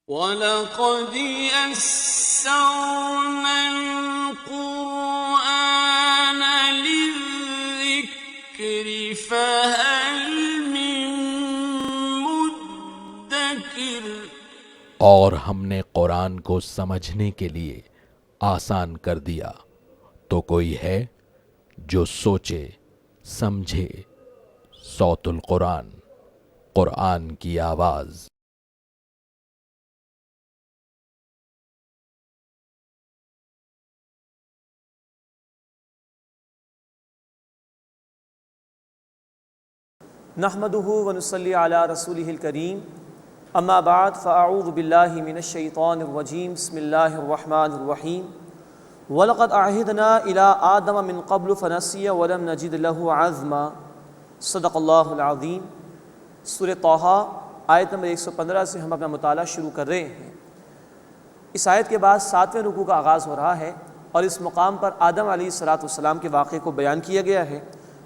وَلَقَدْ يَسَّرْنَا الْقُرْآنَ لِلذِّكْرِ فَهَلْ مِن مُّدَّكِرٍ۔ اور ہم نے قرآن کو سمجھنے کے لیے آسان کر دیا، تو کوئی ہے جو سوچے سمجھے۔ صوت القرآن، قرآن کی آواز۔ نحمده ونصلي على رسوله الكريم اما بعد فاعوذ باللہ من الشیطان الرجیم بسم اللہ الرحمن الرحیم وَلَقَدْ عَهِدْنَا إِلَىٰ آدَمَ مِن قَبْلُ فَنَسِيَ وَلَمْ نَجِدْ لَهُ عَزْمًا۔ صدق اللہ العظیم۔ سورہ طٰہٰ آیت نمبر 115 سے ہم اپنا مطالعہ شروع کر رہے ہیں۔ اس آیت کے بعد 7ویں رکوع کا آغاز ہو رہا ہے اور اس مقام پر آدم علیہ السلام کے واقعے کو بیان کیا گیا ہے،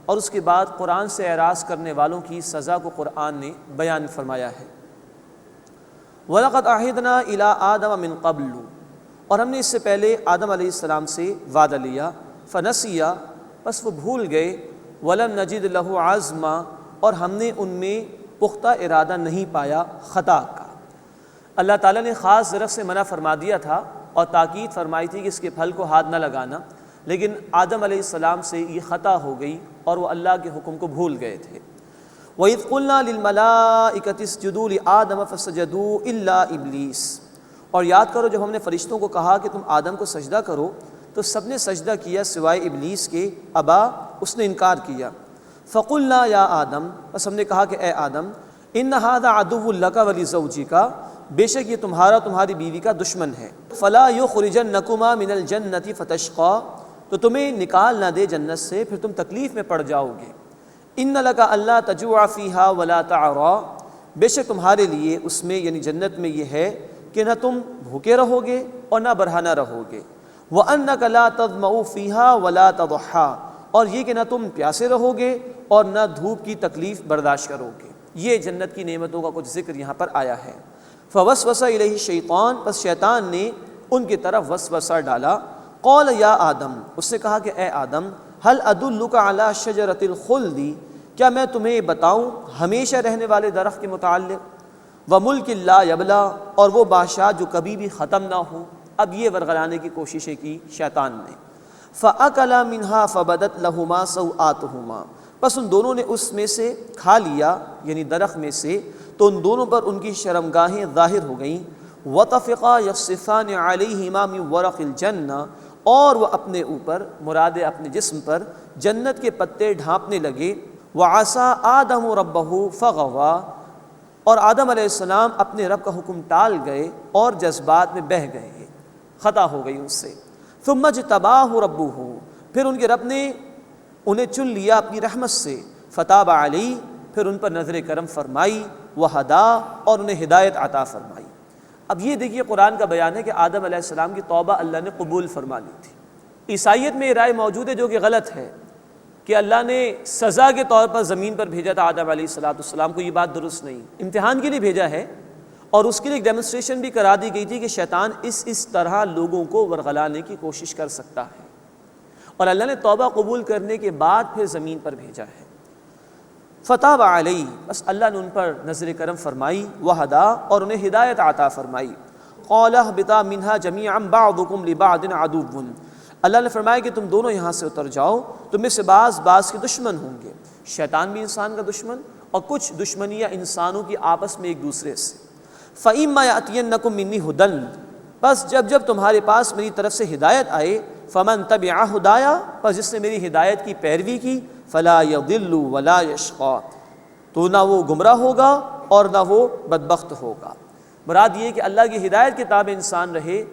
اور اس کے بعد قرآن سے اعراض کرنے والوں کی سزا کو قرآن نے بیان فرمایا ہے۔ وَلَقَدْ عَهِدْنَا إِلَىٰ آدَمَ مِن قَبْلُ، اور ہم نے اس سے پہلے آدم علیہ السلام سے وعدہ لیا، فَنَسِيَ، بس وہ بھول گئے، وَلَمْ نَجِدْ لَهُ عَزْمًا، اور ہم نے ان میں پختہ ارادہ نہیں پایا خطا کا۔ اللہ تعالیٰ نے خاص درخت سے منع فرما دیا تھا اور تاکید فرمائی تھی کہ اس کے پھل کو ہاتھ نہ لگانا، لیکن آدم علیہ السلام سے یہ خطا ہو گئی اور وہ اللہ کے حکم کو بھول گئے تھے۔ وَإِذْ قُلْنَا لِلْمَلَائِكَةِ اسْجُدُوا لِآدَمَ فَسَجَدُوا إِلَّا إِبْلِيسَ، اور یاد کرو جب ہم نے فرشتوں کو کہا کہ تم آدم کو سجدہ کرو تو سب نے سجدہ کیا سوائے ابلیس کے، ابا، اس نے انکار کیا۔ فَقُلْنَا يَا آدم، بس ہم نے کہا کہ اے آدم، إِنَّ هَذَا عَدُوٌّ لَكَ وَلِزَوْجِكَ، بے شک یہ تمہارا تمہاری بیوی کا دشمن ہے۔ فَلَا يُخْرِجَنَّكُمَا مِنَ الْجَنَّةِ فَتَشْقَىٰ، تو تمہیں نکال نہ دے جنت سے پھر تم تکلیف میں پڑ جاؤ گے۔ إِنَّ لَكَ أَلَّا تَجُوعَ فِيهَا وَلَا تَعْرَىٰ، بے شک تمہارے لیے اس میں یعنی جنت میں یہ ہے کہ نہ تم بھوکے رہو گے اور نہ برہنہ رہو گے۔ وَأَنَّكَ لَا تَظْمَأُ فِيهَا وَلَا تَضْحَىٰ، اور یہ کہ نہ تم پیاسے رہو گے اور نہ دھوپ کی تکلیف برداشت کرو گے۔ یہ جنت کی نعمتوں کا کچھ ذکر یہاں پر آیا ہے۔ فَوَسْوَسَ إِلَيْهِ الشَّيْطَانُ، پس شیطان نے ان کی طرف وسوسہ ڈالا۔ قال یا آدم، اس نے کہا کہ اے آدم، هل أدلك على شجرة الخلد، کیا میں تمہیں بتاؤں ہمیشہ رہنے والے درخت کے متعلق، وملک لا یبلا، اور وہ بادشاہ جو کبھی بھی ختم نہ ہو۔ اب یہ ورغلانے کی کوششیں کی شیطان نے۔ فَأَكَلَا مِنْهَا فَبَدَتْ لَهُمَا سَوْآتُهُمَا، پس ان دونوں نے اس میں سے کھا لیا یعنی درخت میں سے، تو ان دونوں پر ان کی شرمگاہیں ظاہر ہو گئیں۔ وَطَفِقَا يَخْصِفَانِ عَلَيْهِمَا مِنْ وَرَقِ الْجَنَّةِ، اور وہ اپنے اوپر مراد اپنے جسم پر جنت کے پتے ڈھانپنے لگے۔ وَعَصَىٰ آدَمُ رَبَّهُ فَغَوَىٰ، اور آدم علیہ السلام اپنے رب کا حکم ٹال گئے اور جذبات میں بہہ گئے، خطا ہو گئی اس سے۔ ثُمَّ اجْتَبَاهُ رَبُّهُ، پھر ان کے رب نے انہیں چن لیا اپنی رحمت سے۔ فَتَابَ عَلَيْهِ، پھر ان پر نظر کرم فرمائی۔ وَهَدَىٰ، اور انہیں ہدایت عطا فرمائی۔ اب یہ دیکھیے قرآن کا بیان ہے کہ آدم علیہ السلام کی توبہ اللہ نے قبول فرما لی تھی۔ عیسائیت میں یہ رائے موجود ہے جو کہ غلط ہے کہ اللہ نے سزا کے طور پر زمین پر بھیجا تھا آدم علیہ السلام کو، یہ بات درست نہیں، امتحان کے لیے بھیجا ہے، اور اس کے لیے ایک ڈیمونسٹریشن بھی کرا دی گئی تھی کہ شیطان اس طرح لوگوں کو ورغلانے کی کوشش کر سکتا ہے، اور اللہ نے توبہ قبول کرنے کے بعد پھر زمین پر بھیجا ہے۔ فتاب علیہ، بس اللہ نے ان پر نظر کرم فرمائی۔ وہدا، اور انہیں ہدایت عطا فرمائی۔ قال اهبطا منها جميعا بعضكم لبعض عدو، اللہ نے فرمایا کہ تم دونوں یہاں سے اتر جاؤ، تم میں سے بعض کے دشمن ہوں گے۔ شیطان بھی انسان کا دشمن، اور کچھ دشمنیاں انسانوں کی آپس میں ایک دوسرے سے۔ فَإِمَّا يَأْتِيَنَّكُم مِّنِّي هُدًى، بس جب تمہارے پاس میری طرف سے ہدایت آئے، فَمَن تَبِعَ هُدَايَا، پس جس نے میری ہدایت کی پیروی کی، فَلَا يَضِلُّ وَلَا يَشْقَىٰ، تو نہ وہ گمراہ ہوگا اور نہ وہ بدبخت ہوگا۔ مراد یہ کہ اللہ کی ہدایت کے تابع انسان رہے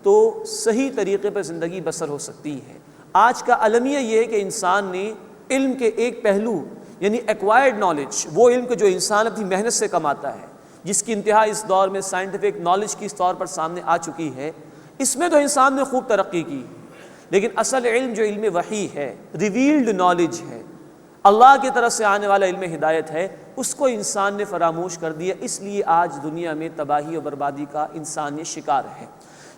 تو صحیح طریقے پر زندگی بسر ہو سکتی ہے۔ آج کا المیہ یہ ہے کہ انسان نے علم کے ایک پہلو یعنی ایکوائرڈ نالج، وہ علم جو انسان اپنی محنت سے کماتا ہے، جس کی انتہا اس دور میں سائنٹیفک نالج کی طور پر سامنے آ چکی ہے، اس میں تو انسان نے خوب ترقی کی، لیکن اصل علم جو علم وحی ہے، ریویلڈ نالج ہے، اللہ کی طرف سے آنے والا علم ہدایت ہے، اس کو انسان نے فراموش کر دیا، اس لیے آج دنیا میں تباہی و بربادی کا انسان یہ شکار ہے۔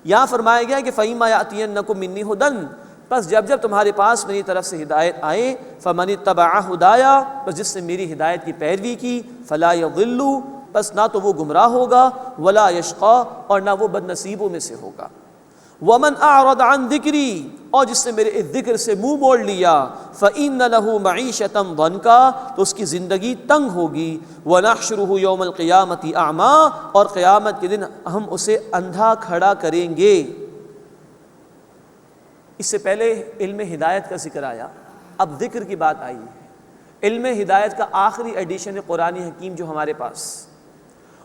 یہاں فرمایا گیا کہ فَإِمَّا يَأْتِيَنَّكُم مِّنِّي هُدًى، بس جب تمہارے پاس میری طرف سے ہدایت آئے، فَمَنِ اتَّبَعَ هُدَايَا، بس جس نے میری ہدایت کی پیروی کی، فَلَا يَضِلُّ، بس نہ تو وہ گمراہ ہوگا، وَلَا يَشْقَىٰ، اور نہ وہ بد نصیبوں میں سے ہوگا۔ وَمَنْ أَعْرَضَ عَنْ ذِكْرِي، اور جس نے میرے اس ذکر سے منہ موڑ لیا، فَإِنَّ لَهُ مَعِيشَةً ضَنْكًا، تو اس کی زندگی تنگ ہوگی، وَنَحْشُرُهُ يَوْمَ الْقِيَامَةِ أَعْمَىٰ، اور قیامت کے دن ہم اسے اندھا کھڑا کریں گے۔ اس سے پہلے علم ہدایت کا ذکر آیا، اب ذکر کی بات آئی ہے۔ علم ہدایت کا آخری ایڈیشن ہے قرآن حکیم جو ہمارے پاس،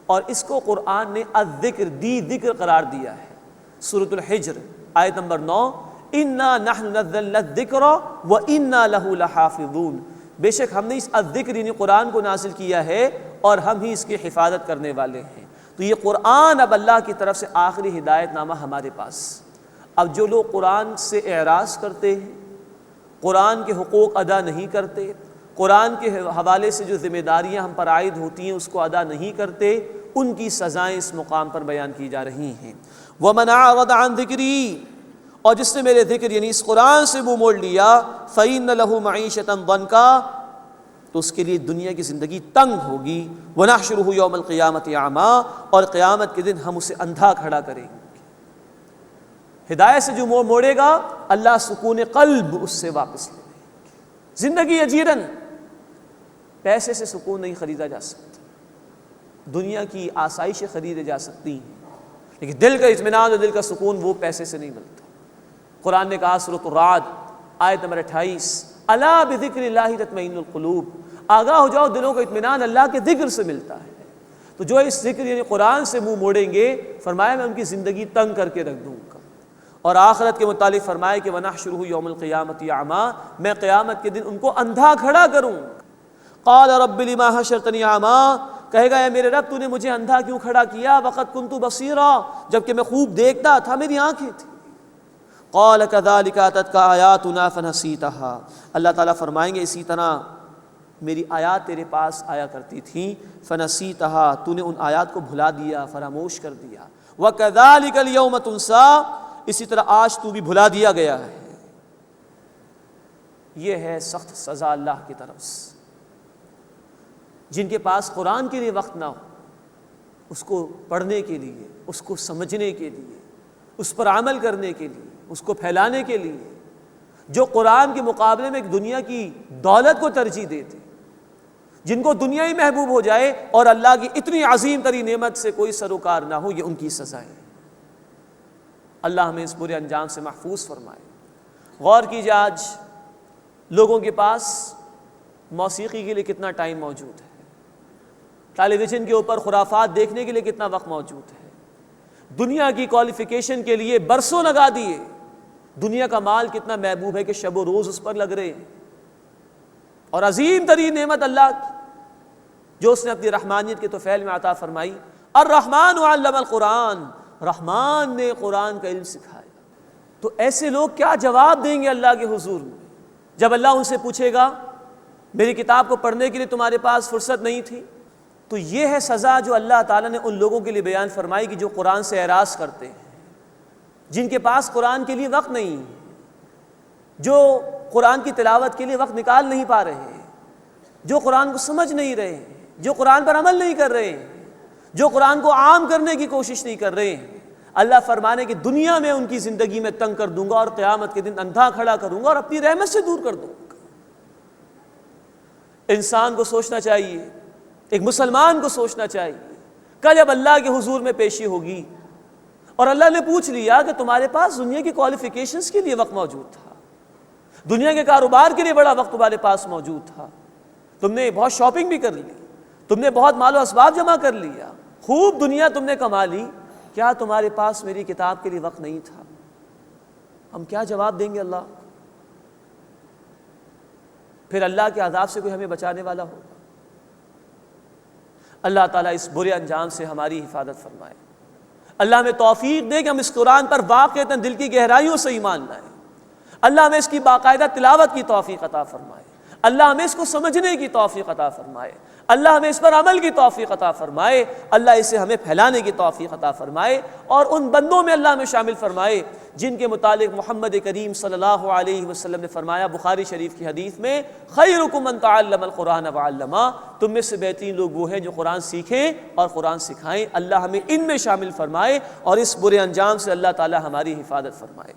اور اس کو قرآن نے الذکر دی ذکر قرار دیا ہے۔ سورۃ الحجر آیت نمبر 9، اِنَّا نَحْنُ نَزَّلْنَا الذِّکْرَ وَإِنَّا لَهُ لَحَافِظُونَ، بے شک ہم نے اس الذکر یعنی قرآن کو نازل کیا ہے اور ہم ہی اس کی حفاظت کرنے والے ہیں۔ تو یہ قرآن اب اللہ کی طرف سے آخری ہدایت نامہ ہمارے پاس۔ اب جو لوگ قرآن سے اعراض کرتے ہیں، قرآن کے حقوق ادا نہیں کرتے، قرآن کے حوالے سے جو ذمہ داریاں ہم پر عائد ہوتی ہیں اس کو ادا نہیں کرتے، ان کی سزائیں اس مقام پر بیان کی جا رہی ہیں۔ وَمَنْ أَعْرَضَ عَنْ ذِكْرِي، اور جس نے میرے ذکر یعنی اس قرآن سے منہ موڑ لیا، فَإِنَّ لَهُ مَعِيشَةً ضَنْكًا، تو اس کے لیے دنیا کی زندگی تنگ ہوگی، وَنَحْشُرُهُ يَوْمَ الْقِيَامَةِ أَعْمَىٰ، اور قیامت کے دن ہم اسے اندھا کھڑا کریں گے۔ ہدایت سے جو منہ موڑے گا اللہ سکون قلب اس سے واپس لے لیں گے۔ زندگی اجیرن، پیسے سے سکون نہیں خریدا جا سکتا، دنیا کی آسائشیں خریدے جا سکتی ہیں، لیکن دل کا اطمینان اور دل کا سکون وہ پیسے سے نہیں ملتا۔ قرآن نے کہا سورۃ الرعد آیت نمبر 28، الا بذکر اللہ تطمئن القلوب، آگاہ ہو جاؤ دلوں کا اطمینان اللہ کے ذکر سے ملتا ہے۔ تو جو اس ذکر یعنی قرآن سے منہ موڑیں گے، فرمایا میں ان کی زندگی تنگ کر کے رکھ دوں گا۔ اور آخرت کے متعلق فرمایا کہ وَنَحْشُرُهُ يَوْمَ الْقِيَامَةِ أَعْمَىٰ، میں قیامت کے دن ان کو اندھا کھڑا کروں۔ قَالَ رَبِّ لِمَا حَشَرْتَنِي أَعْمَىٰ، کہے گا اے میرے رب تو نے مجھے اندھا کیوں کھڑا کیا، وَقَدْ كُنْتُ بَصِيرًا، جبکہ میں خوب دیکھتا تھا، میری آنکھیں تھیں۔ قَالَ كَذَٰلِكَ أَتَتْكَ آيَاتُنَا فَنَسِيتَهَا، اللہ تعالیٰ فرمائیں گے اسی طرح میری آیات تیرے پاس آیا کرتی تھیں، فَنَسِيتَهَا، تو نے ان آیات کو بھلا دیا، فراموش کر دیا۔ وَكَذَٰلِكَ الْيَوْمَ تُنسَىٰ، اسی طرح آج تو بھی بھلا دیا گیا ہے۔ یہ ہے سخت سزا اللہ کی طرف سے۔ جن کے پاس قرآن کے لیے وقت نہ ہو، اس کو پڑھنے کے لیے، اس کو سمجھنے کے لیے، اس پر عمل کرنے کے لیے، اس کو پھیلانے کے لیے، جو قرآن کے مقابلے میں ایک دنیا کی دولت کو ترجیح دیتے، جن کو دنیا ہی محبوب ہو جائے اور اللہ کی اتنی عظیم ترین نعمت سے کوئی سروکار نہ ہو، یہ ان کی سزا ہے۔ اللہ ہمیں اس برے انجام سے محفوظ فرمائے۔ غور کیجیے آج لوگوں کے پاس موسیقی کے لیے کتنا ٹائم موجود ہے، ٹیلی ویژن کے اوپر خرافات دیکھنے کے لیے کتنا وقت موجود ہے، دنیا کی کوالیفیکیشن کے لیے برسوں لگا دیے، دنیا کا مال کتنا محبوب ہے کہ شب و روز اس پر لگ رہے ہیں، اور عظیم ترین نعمت اللہ کی جو اس نے اپنی رحمانیت کے طفیل میں عطا فرمائی، الرحمن علم القرآن، رحمان نے قرآن کا علم سکھایا۔ تو ایسے لوگ کیا جواب دیں گے اللہ کے حضور میں جب اللہ ان سے پوچھے گا میری کتاب کو پڑھنے کے لیے تمہارے پاس فرصت نہیں تھی؟ تو یہ ہے سزا جو اللہ تعالیٰ نے ان لوگوں کے لیے بیان فرمائی کہ جو قرآن سے اعراض کرتے ہیں، جن کے پاس قرآن کے لیے وقت نہیں، جو قرآن کی تلاوت کے لیے وقت نکال نہیں پا رہے، جو قرآن کو سمجھ نہیں رہے، جو قرآن پر عمل نہیں کر رہے، جو قرآن کو عام کرنے کی کوشش نہیں کر رہے ہیں۔ اللہ فرمانے کہ دنیا میں ان کی زندگی میں تنگ کر دوں گا اور قیامت کے دن اندھا کھڑا کروں گا اور اپنی رحمت سے دور کر دوں گا۔ انسان کو سوچنا چاہیے، ایک مسلمان کو سوچنا چاہیے، کل جب اللہ کے حضور میں پیشی ہوگی اور اللہ نے پوچھ لیا کہ تمہارے پاس دنیا کی کوالیفیکیشنز کے لیے وقت موجود تھا، دنیا کے کاروبار کے لیے بڑا وقت تمہارے پاس موجود تھا، تم نے بہت شاپنگ بھی کر لی، تم نے بہت مال و اسباب جمع کر لیا، خوب دنیا تم نے کما لی، کیا تمہارے پاس میری کتاب کے لیے وقت نہیں تھا؟ ہم کیا جواب دیں گے اللہ؟ پھر اللہ کے عذاب سے کوئی ہمیں بچانے والا ہوگا؟ اللہ تعالیٰ اس برے انجام سے ہماری حفاظت فرمائے۔ اللہ ہمیں توفیق دے کہ ہم اس قرآن پر واقعتاً دل کی گہرائیوں سے ایمان لائیں۔ اللہ ہمیں اس کی باقاعدہ تلاوت کی توفیق عطا فرمائے۔ اللہ ہمیں اس کو سمجھنے کی توفیق عطا فرمائے، اللہ ہمیں اس پر عمل کی توفیق عطا فرمائے، اللہ اسے ہمیں پھیلانے کی توفیق عطا فرمائے، اور ان بندوں میں اللہ ہمیں شامل فرمائے جن کے متعلق محمد کریم صلی اللہ علیہ وسلم نے فرمایا بخاری شریف کی حدیث میں، خیرکم من تعلم القرآن وعلمہ، تم میں سے بہترین لوگ وہ ہیں جو قرآن سیکھیں اور قرآن سکھائیں۔ اللہ ہمیں ان میں شامل فرمائے اور اس برے انجام سے اللہ تعالی ہماری حفاظت فرمائے۔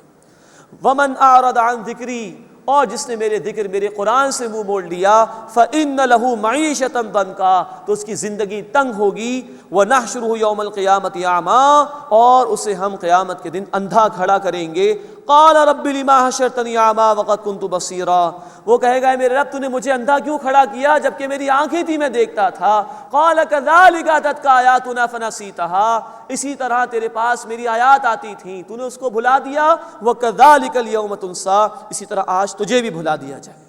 ومن اعرض عن ذکری، اور جس نے میرے ذکر میرے قرآن سے منہ موڑ لیا، فإن له معیشۃ ضنکا، تو اس کی زندگی تنگ ہوگی، ونحشرہ یوم القیامۃ اعمیٰ، اور اسے ہم قیامت کے دن اندھا کھڑا کریں گے۔ قال رب لما حشرتنی اعمیٰ وقد كنت بصیرا، وہ کہے گا میرے رب تو نے مجھے اندھا کیوں کھڑا کیا جبکہ میری آنکھیں تھی میں دیکھتا تھا۔ قال كذلك اتتك آیاتنا فنسیتها، اسی طرح تیرے پاس میری آیات آتی تھیں تو نے اس کو بھلا دیا، وكذلك اليوم تنسى، اسی طرح آج تجھے بھی بھلا دیا جائے۔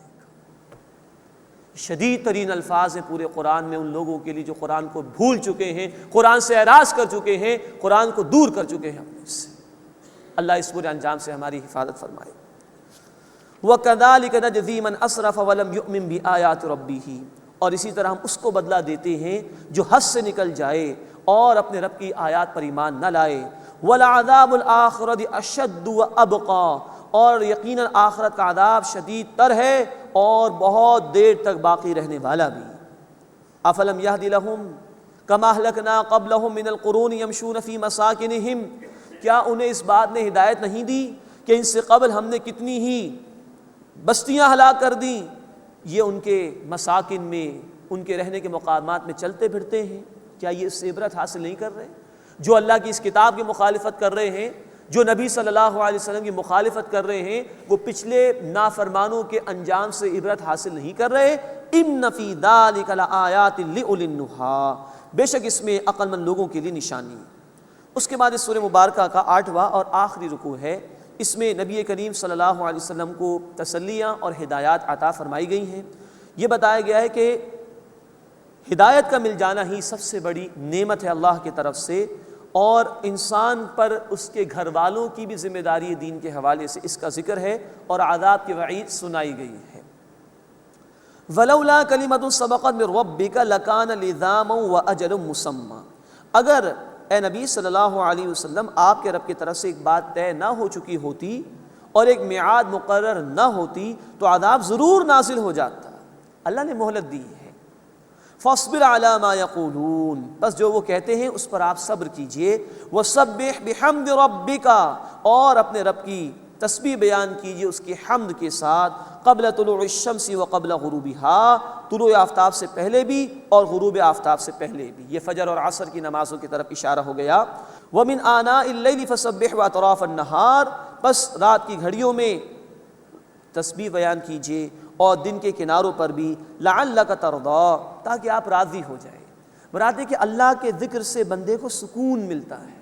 شدید ترین الفاظ ہیں پورے قرآن میں ان لوگوں کے لیے جو قرآن کو بھول چکے ہیں، قرآن سے اعراض کر چکے ہیں، قرآن کو دور کر چکے ہیں اپنے سے۔ اللہ اس برے انجام سے ہماری حفاظت فرمائے۔ وَكَذَلِكَ نَجْزِي مَنْ أَسْرَفَ وَلَمْ يُؤْمِنْ بِآيَاتِ رَبِّهِ، اور اسی طرح ہم اس کو بدلہ دیتے ہیں جو حد سے نکل جائے اور اپنے رب کی آیات پر ایمان نہ لائے۔ وَلَعَذَابُ الْآخِرَةِ أَشَدُّ وَأَبْقَىٰ، اور یقیناً آخرت کا عذاب شدید تر ہے اور بہت دیر تک باقی رہنے والا بھی۔ أَفَلَمْ يَهْدِ لَهُمْ كَمَا أَهْلَكْنَا قَبْلَهُمْ مِنَ الْقُرُونِ يَمْشُونَ فِي مَسَاكِنِهِمْ، کیا انہیں اس بات نے ہدایت نہیں دی کہ ان سے قبل ہم نے کتنی ہی بستیاں ہلاک کر دیں، یہ ان کے مساکن میں ان کے رہنے کے مقامات میں چلتے پھرتے ہیں، کیا یہ اس سے عبرت حاصل نہیں کر رہے؟ جو اللہ کی اس کتاب کی مخالفت کر رہے ہیں، جو نبی صلی اللہ علیہ وسلم کی مخالفت کر رہے ہیں، وہ پچھلے نافرمانوں کے انجام سے عبرت حاصل نہیں کر رہے۔ ان فی ذلک لآیات لأولی النہی، بے شک اس میں عقل مند لوگوں کے لیے نشانی۔ اس کے بعد اس سورہ مبارکہ کا 8واں اور آخری رکوع ہے، اس میں نبی کریم صلی اللہ علیہ وسلم کو تسلیاں اور ہدایات عطا فرمائی گئی ہیں۔ یہ بتایا گیا ہے کہ ہدایت کا مل جانا ہی سب سے بڑی نعمت ہے اللہ کی طرف سے، اور انسان پر اس کے گھر والوں کی بھی ذمہ داری دین کے حوالے سے اس کا ذکر ہے، اور عذاب کی وعید سنائی گئی ہے۔ وَلَوْلَا كَلِمَةٌ سَبَقَتْ مِن رَّبِّكَ لَكَانَ لِزَامًا وَأَجَلٌ مُّسَمًّى، اگر اے نبی صلی اللہ علیہ وسلم آپ کے رب کی طرف سے ایک بات طے نہ ہو چکی ہوتی اور ایک میعاد مقرر نہ ہوتی تو عذاب ضرور نازل ہو جاتا۔ اللہ نے مہلت دی ہے۔ فاصبر علی ما یقولون، بس جو وہ کہتے ہیں اس پر آپ صبر کیجئے۔ وسبح بحمد ربک، اور اپنے رب کی تسبیح بیان کیجئے اس کی حمد کے ساتھ، قبل طلوع الشمس وقبل غروبها، طلوع آفتاب سے پہلے بھی اور غروب آفتاب سے پہلے بھی۔ یہ فجر اور عصر کی نمازوں کی طرف اشارہ ہو گیا۔ ومن آناء اللیل فسبح واطراف النہار، بس رات کی گھڑیوں میں تسبیح بیان کیجئے اور دن کے کناروں پر بھی، لعلک ترضی، تاکہ آپ راضی ہو جائیں۔ مراد ہے کہ اللہ کے ذکر سے بندے کو سکون ملتا ہے،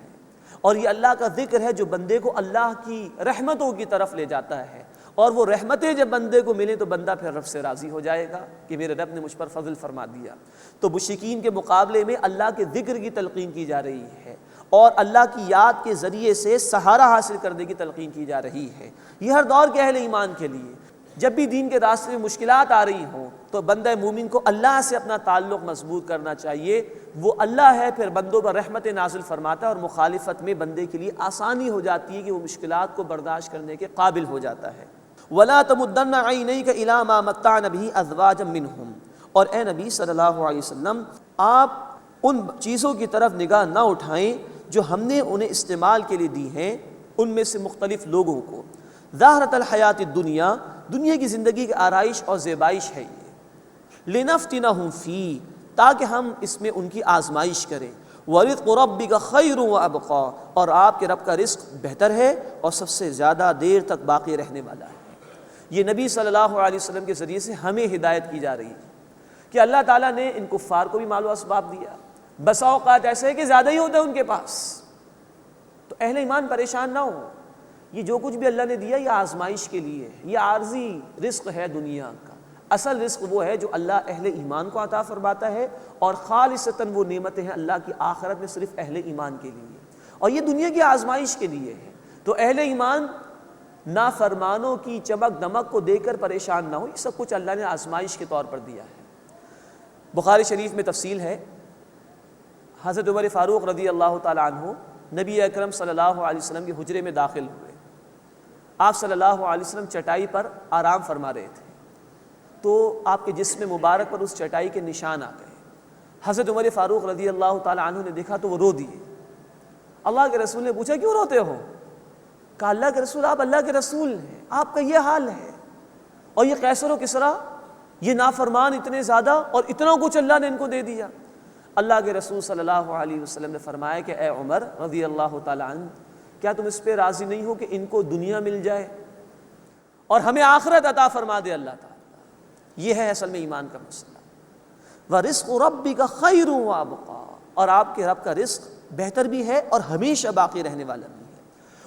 اور یہ اللہ کا ذکر ہے جو بندے کو اللہ کی رحمتوں کی طرف لے جاتا ہے، اور وہ رحمتیں جب بندے کو ملیں تو بندہ پھر رب سے راضی ہو جائے گا کہ میرے رب نے مجھ پر فضل فرما دیا۔ تو مشرکین کے مقابلے میں اللہ کے ذکر کی تلقین کی جا رہی ہے، اور اللہ کی یاد کے ذریعے سے سہارا حاصل کرنے کی تلقین کی جا رہی ہے۔ یہ ہر دور کے اہل ایمان کے لیے، جب بھی دین کے راستے میں مشکلات آ رہی ہوں تو بندہ مومن کو اللہ سے اپنا تعلق مضبوط کرنا چاہیے۔ وہ اللہ ہے، پھر بندوں پر رحمت نازل فرماتا ہے، اور مخالفت میں بندے کے لیے آسانی ہو جاتی ہے کہ وہ مشکلات کو برداشت کرنے کے قابل ہو جاتا ہے۔ وَلَا تَمُدَّنَّ عَيْنَيْكَ إِلَىٰ مَا مَتَّعْنَا بِهِ أَزْوَاجًا مِّنْهُمْ، اور اے نبی صلی اللہ علیہ وسلم آپ ان چیزوں کی طرف نگاہ نہ اٹھائیں جو ہم نے انہیں استعمال کے لیے دی ہیں، ان میں سے مختلف لوگوں کو۔ ظاہرۃ الحیات الدنیا، دنیا کی زندگی کی آرائش اور زیبائش ہے یہ۔ لنفتنہم فی، تاکہ ہم اس میں ان کی آزمائش کریں۔ ورزق ربک خیر وابقی، اور آپ کے رب کا رزق بہتر ہے اور سب سے زیادہ دیر تک باقی رہنے والا ہے۔ یہ نبی صلی اللہ علیہ وسلم کے ذریعے سے ہمیں ہدایت کی جا رہی ہے کہ اللہ تعالیٰ نے ان کفار کو بھی مال و اسباب دیا، بسا اوقات ایسے ہے کہ زیادہ ہی ہوتا ہے ان کے پاس، تو اہل ایمان پریشان نہ ہو۔ یہ جو کچھ بھی اللہ نے دیا یہ آزمائش کے لیے ہے، یہ عارضی رزق ہے دنیا کا۔ اصل رزق وہ ہے جو اللہ اہل ایمان کو عطا فرماتا ہے، اور خالصتاً وہ نعمتیں ہیں اللہ کی آخرت میں صرف اہل ایمان کے لیے، اور یہ دنیا کی آزمائش کے لیے ہے۔ تو اہل ایمان نافرمانوں کی چمک دمک کو دیکھ کر پریشان نہ ہو، یہ سب کچھ اللہ نے آزمائش کے طور پر دیا ہے۔ بخاری شریف میں تفصیل ہے، حضرت عمر فاروق رضی اللہ تعالیٰ عنہ نبی اکرم صلی اللہ علیہ وسلم کے حجرے میں داخل ہوئے۔ آپ صلی اللہ علیہ وسلم چٹائی پر آرام فرما رہے تھے، تو آپ کے جسم مبارک پر اس چٹائی کے نشان آ گئے۔ حضرت عمر فاروق رضی اللہ تعالیٰ عنہ نے دیکھا تو وہ رو دیے۔ اللہ کے رسول نے پوچھا کیوں روتے ہو؟ کہا اللہ کے رسول آپ اللہ کے رسول ہیں، آپ کا یہ حال ہے، اور یہ قیصر و کسریٰ، یہ نافرمان اتنے زیادہ، اور اتنا کچھ اللہ نے ان کو دے دیا۔ اللہ کے رسول صلی اللہ علیہ وسلم نے فرمایا کہ اے عمر رضی اللہ تعالیٰ عنہ، کیا تم اس پہ راضی نہیں ہو کہ ان کو دنیا مل جائے اور ہمیں آخرت عطا فرما دے اللہ تعالیٰ؟ یہ ہے اصل میں ایمان کا مسئلہ۔ وَرِزْقُ رَبِّكَ خَيْرٌ وَأَبْقَىٰ، اور آپ کے رب کا رزق بہتر بھی ہے اور ہمیشہ باقی رہنے والا بھی ہے۔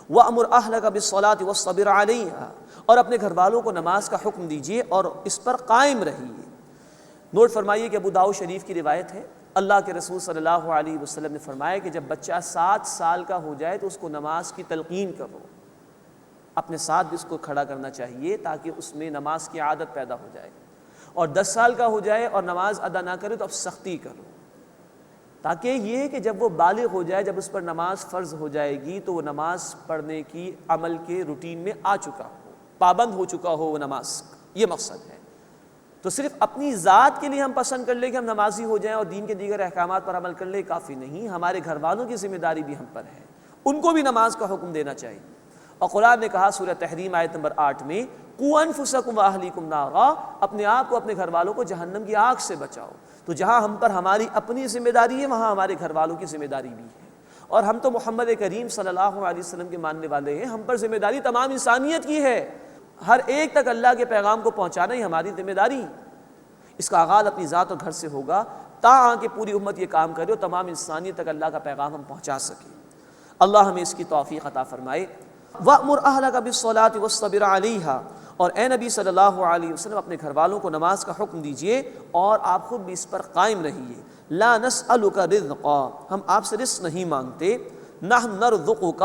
وَأْمُرْ أَهْلَكَ بِالصَّلَاةِ وَاصْطَبِرْ عَلَيْهَا، اور اپنے گھر والوں کو نماز کا حکم دیجیے اور اس پر قائم رہیے۔ نوٹ فرمائیے کہ ابو داؤد شریف کی روایت ہے، اللہ کے رسول صلی اللہ علیہ وسلم نے فرمایا کہ جب بچہ 7 سال کا ہو جائے تو اس کو نماز کی تلقین کرو، اپنے ساتھ بھی اس کو کھڑا کرنا چاہیے تاکہ اس میں نماز کی عادت پیدا ہو جائے، اور 10 سال کا ہو جائے اور نماز ادا نہ کرے تو اب سختی کرو، تاکہ یہ کہ جب وہ بالغ ہو جائے، جب اس پر نماز فرض ہو جائے گی تو وہ نماز پڑھنے کی عمل کے روٹین میں آ چکا ہو، پابند ہو چکا ہو وہ نماز کا، یہ مقصد ہے۔ تو صرف اپنی ذات کے لیے ہم پسند کر لیں کہ ہم نمازی ہو جائیں اور دین کے دیگر احکامات پر عمل کر لیں کافی نہیں، ہمارے گھر والوں کی ذمہ داری بھی ہم پر ہے، ان کو بھی نماز کا حکم دینا چاہیے۔ اور قرآن نے کہا سورہ تحریم آیت نمبر 8 میں قُوا أَنفُسَكُمْ وَأَهْلِيكُمْ نَارًا، اپنے آپ کو اپنے گھر والوں کو جہنم کی آگ سے بچاؤ۔ تو جہاں ہم پر ہماری اپنی ذمہ داری ہے وہاں ہمارے گھر والوں کی ذمہ داری بھی ہے، اور ہم تو محمد کریم صلی اللہ علیہ وسلم کے ماننے والے ہیں، ہم پر ذمہ داری تمام انسانیت کی ہے، ہر ایک تک اللہ کے پیغام کو پہنچانا ہی ہماری ذمہ داری۔ اس کا آغاز اپنی ذات اور گھر سے ہوگا تاکہ پوری امت یہ کام کرے اور تمام انسانیت تک اللہ کا پیغام ہم پہنچا سکیں۔ اللہ ہمیں اس کی توفیق عطا فرمائے۔ وَأْمُرْ أَهْلَكَ بِالصَّلَاةِ وَاصْطَبِرْ عَلَيْهَا، اور اے نبی صلی اللہ علیہ وسلم اپنے گھر والوں کو نماز کا حکم دیجئے اور آپ خود بھی اس پر قائم رہیے۔ لَا نَسْأَلُكَ رِزْقًا، ہم آپ سے رزق نہیں مانگتے، نَحْنُ نَرْزُقُكَ،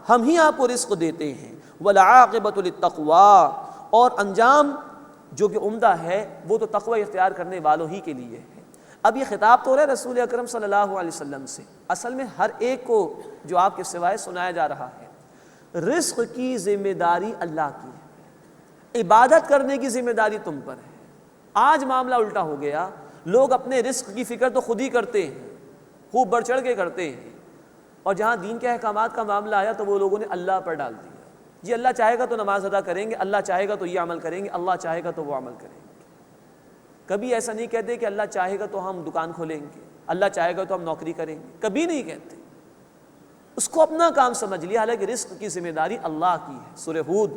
ہم ہی آپ کو رزق دیتے ہیں، وَالْعَاقِبَةُ لِلتَّقْوَىٰ، اور انجام جو کہ عمدہ ہے وہ تو تقوی اختیار کرنے والوں ہی کے لیے ہے۔ اب یہ خطاب تو ہو رہا ہے رسول اکرم صلی اللہ علیہ وسلم سے، اصل میں ہر ایک کو جو آپ کے سوائے سنایا جا رہا ہے۔ رزق کی ذمہ داری اللہ کی ہے، عبادت کرنے کی ذمہ داری تم پر ہے۔ آج معاملہ الٹا ہو گیا، لوگ اپنے رزق کی فکر تو خود ہی کرتے ہیں، خوب بڑھ چڑھ کے کرتے ہیں، اور جہاں دین کے احکامات کا معاملہ آیا تو وہ لوگوں نے اللہ پر ڈال دیا، جی اللہ چاہے گا تو نماز ادا کریں گے، اللہ چاہے گا تو یہ عمل کریں گے، اللہ چاہے گا تو وہ عمل کریں گے۔ کبھی ایسا نہیں کہتے کہ اللہ چاہے گا تو ہم دکان کھولیں گے، اللہ چاہے گا تو ہم نوکری کریں گے، کبھی نہیں کہتے۔ اس کو اپنا کام سمجھ لیا، حالانکہ رزق کی ذمہ داری اللہ کی ہے۔ سورہ ہود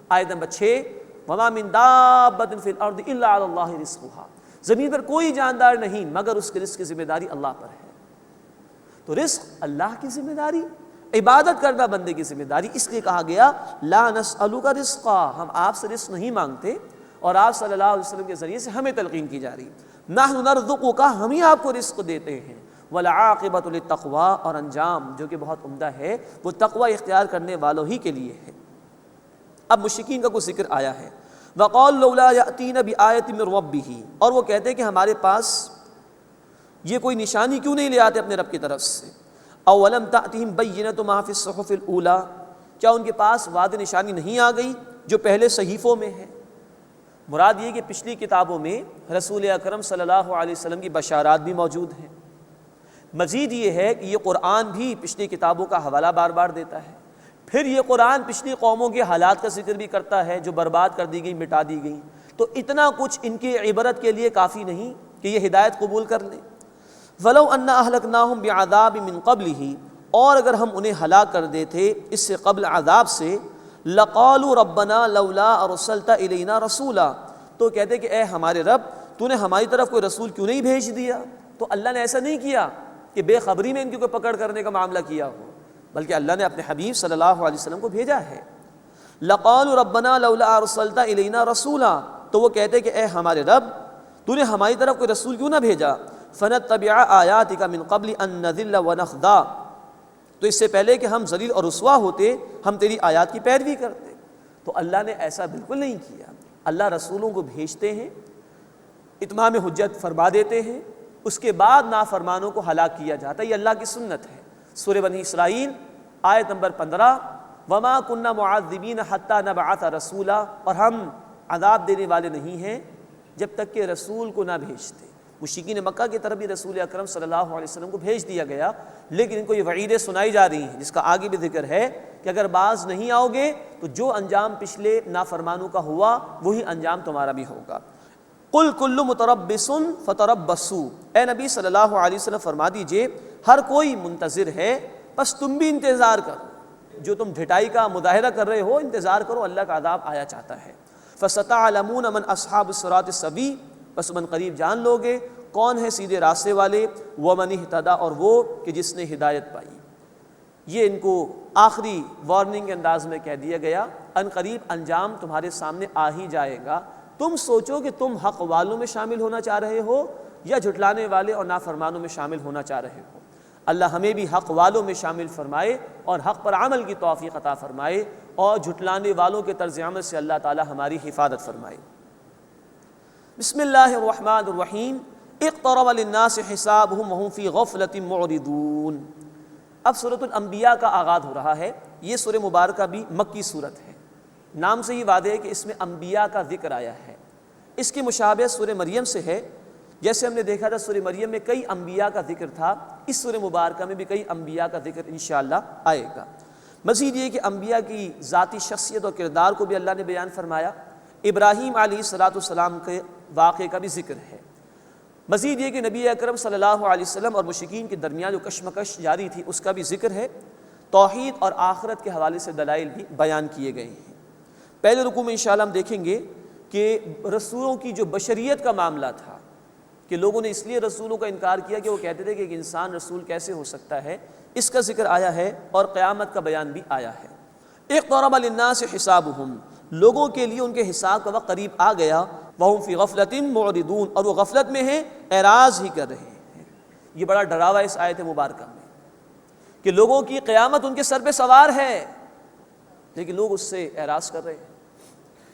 آیت نمبر 6، وَمَا مِن دَابَّةٍ فِي الْأَرْضِ إِلَّا عَلَى اللَّهِ رِزْقُهَا، زمین پر کوئی جاندار نہیں مگر اس کے رزق کی ذمہ داری اللہ پر ہے۔ تو رزق اللہ کی ذمہ داری، عبادت کرنا بندے کی ذمہ داری، اس لیے کہا گیا لا نسألک رزقا، ہم آپ سے رزق نہیں مانگتے، اور آپ صلی اللہ علیہ وسلم کے ذریعے سے ہمیں تلقین کی جا رہی، نحن نرزقک، ہم ہی آپ کو رزق دیتے ہیں، والعاقبۃ للتقوی، اور انجام جو کہ بہت عمدہ ہے وہ تقوی اختیار کرنے والوں ہی کے لیے ہے۔ اب مشرکین کا کوئی ذکر آیا ہے، وقال لولا یأتین بآیۃ من ربہ، اور وہ کہتے ہیں کہ ہمارے پاس یہ کوئی نشانی کیوں نہیں لے آتے اپنے رب کی طرف سے، اولم تأتہم بینۃ ما فی الصحف الاولی، کیا ان کے پاس وعد نشانی نہیں آ گئی جو پہلے صحیفوں میں ہے؟ مراد یہ کہ پچھلی کتابوں میں رسول اکرم صلی اللہ علیہ وسلم کی بشارات بھی موجود ہیں، مزید یہ ہے کہ یہ قرآن بھی پچھلی کتابوں کا حوالہ بار بار دیتا ہے، پھر یہ قرآن پچھلی قوموں کے حالات کا ذکر بھی کرتا ہے جو برباد کر دی گئی، مٹا دی گئی، تو اتنا کچھ ان کی عبرت کے لیے کافی نہیں کہ یہ ہدایت قبول کر لیں۔ وَلَوْ أَنَّ أَهْلَكْنَاهُمْ بِعَذَابٍ مِّن قَبْلِهِ، اور اگر ہم انہیں ہلاک کر دیتے اس سے قبل عذاب سے، لَقَالُوا رَبَّنَا لَوْلَا أَرْسَلْتَ إِلَيْنَا رَسُولًا، تو کہتے کہ اے ہمارے رب تو نے ہماری طرف کوئی رسول کیوں نہیں بھیج دیا؟ تو اللہ نے ایسا نہیں کیا کہ بے خبری میں ان کی کوئی پکڑ کرنے کا معاملہ کیا ہو، بلکہ اللہ نے اپنے حبیب صلی اللہ علیہ وسلم کو بھیجا ہے۔ لَقَالُوا رَبَّنَا لَوْلَا أَرْسَلْتَ إِلَيْنَا رَسُولًا، تو وہ کہتے کہ اے ہمارے رب تو نے ہماری طرف کوئی رسول کیوں نہ بھیجا، فَنَتَّبِعَ آيَاتِكَ مِن قَبْلِ أَن نَّذِلَّ وَنَخْضَعَ، تو اس سے پہلے کہ ہم ذلیل اور رسوا ہوتے ہم تیری آیات کی پیروی کرتے۔ تو اللہ نے ایسا بالکل نہیں کیا. اللہ رسولوں کو بھیجتے ہیں، اتمام حجت فرما دیتے ہیں، اس کے بعد نافرمانوں کو ہلاک کیا جاتا ہے. یہ اللہ کی سنت ہے. سورہ بنی اسرائیل آیت نمبر 15، وما كنا معذبین حتی نبعث رسولا، اور ہم عذاب دینے والے نہیں ہیں جب تک کہ رسول کو نہ بھیجتے. مشرکین مکہ کی طرف بھی رسول اکرم صلی اللہ علیہ وسلم کو بھیج دیا گیا، لیکن ان کو یہ وعیدیں سنائی جا رہی ہیں جس کا آگے بھی ذکر ہے کہ اگر باز نہیں آؤ گے تو جو انجام پچھلے نافرمانوں کا ہوا وہی انجام تمہارا بھی ہوگا. قل کل متربص فتربصوا، اے نبی صلی اللہ علیہ وسلم فرما دیجئے ہر کوئی منتظر ہے، بس تم بھی انتظار کرو. جو تم ڈھٹائی کا مظاہرہ کر رہے ہو انتظار کرو، اللہ کا عذاب آیا چاہتا ہے. فستعلمون من اصحاب الصراط السوی، بس من قریب جان لوگے کون ہے سیدھے راستے والے. ومن اہتدی، اور وہ کہ جس نے ہدایت پائی. یہ ان کو آخری وارننگ کے انداز میں کہہ دیا گیا، ان قریب انجام تمہارے سامنے آ ہی جائے گا. تم سوچو کہ تم حق والوں میں شامل ہونا چاہ رہے ہو یا جھٹلانے والے اور نافرمانوں میں شامل ہونا چاہ رہے ہو. اللہ ہمیں بھی حق والوں میں شامل فرمائے اور حق پر عمل کی توفیق عطا فرمائے، اور جھٹلانے والوں کے طرز عمل سے اللہ تعالی ہماری حفاظت فرمائے. بسم اللہ الرحمن الرحیم. اقترب للناس حسابهم وهم فی غفلۃ معرضون. اب سورۃ الانبیاء کا آغاز ہو رہا ہے. یہ سورہ مبارکہ بھی مکی سورت ہے، نام سے ہی واضح ہے کہ اس میں انبیاء کا ذکر آیا ہے. اس کی مشابہت سورہ مریم سے ہے. جیسے ہم نے دیکھا تھا سورہ مریم میں کئی انبیاء کا ذکر تھا، اس سورہ مبارکہ میں بھی کئی انبیاء کا ذکر انشاءاللہ آئے گا. مزید یہ کہ انبیاء کی ذاتی شخصیت اور کردار کو بھی اللہ نے بیان فرمایا. ابراہیم علیہ السلام کے واقعے کا بھی ذکر ہے. مزید یہ کہ نبی اکرم صلی اللہ علیہ وسلم اور مشرکین کے درمیان جو کشمکش جاری تھی اس کا بھی ذکر ہے. توحید اور آخرت کے حوالے سے دلائل بھی بیان کیے گئے ہیں. پہلے رکوع میں انشاءاللہ ہم دیکھیں گے کہ رسولوں کی جو بشریت کا معاملہ تھا کہ لوگوں نے اس لیے رسولوں کا انکار کیا کہ وہ کہتے تھے کہ ایک انسان رسول کیسے ہو سکتا ہے، اس کا ذکر آیا ہے اور قیامت کا بیان بھی آیا ہے. اقترب للناس حسابهم، لوگوں کے لیے ان کے حساب کا وقت قریب آ گیا. وهم فی غفلۃ معرضون، اور وہ غفلت میں ہیں، اعراض ہی کر رہے ہیں. یہ بڑا ڈراوا اس آیت مبارکہ میں کہ لوگوں کی قیامت ان کے سر پہ سوار ہے لیکن لوگ اس سے اعراض کر رہے ہیں.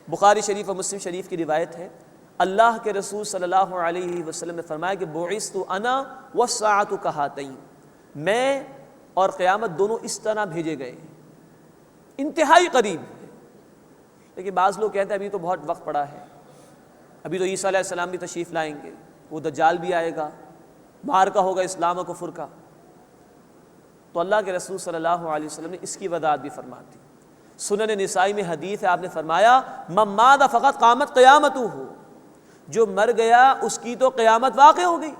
بخاری شریف اور مسلم شریف کی روایت ہے، اللہ کے رسول صلی اللہ علیہ وسلم نے فرمایا کہ بعثت انا والساعۃ کہاتین، میں اور قیامت دونوں اس طرح بھیجے گئے ہیں، انتہائی قریب ہے. لیکن بعض لوگ کہتے ہیں ابھی تو بہت وقت پڑا ہے، ابھی تو عیسیٰ علیہ السلام بھی تشریف لائیں گے، وہ دجال بھی آئے گا، معرکہ ہوگا اسلام و کفر کا. تو اللہ کے رسول صلی اللہ علیہ وسلم نے اس کی وضاحت بھی فرما دی. سنن نسائی میں حدیث ہے، آپ نے فرمایا من مات فقط قامت قیامتہ، جو مر گیا اس کی تو قیامت واقع ہو گئی.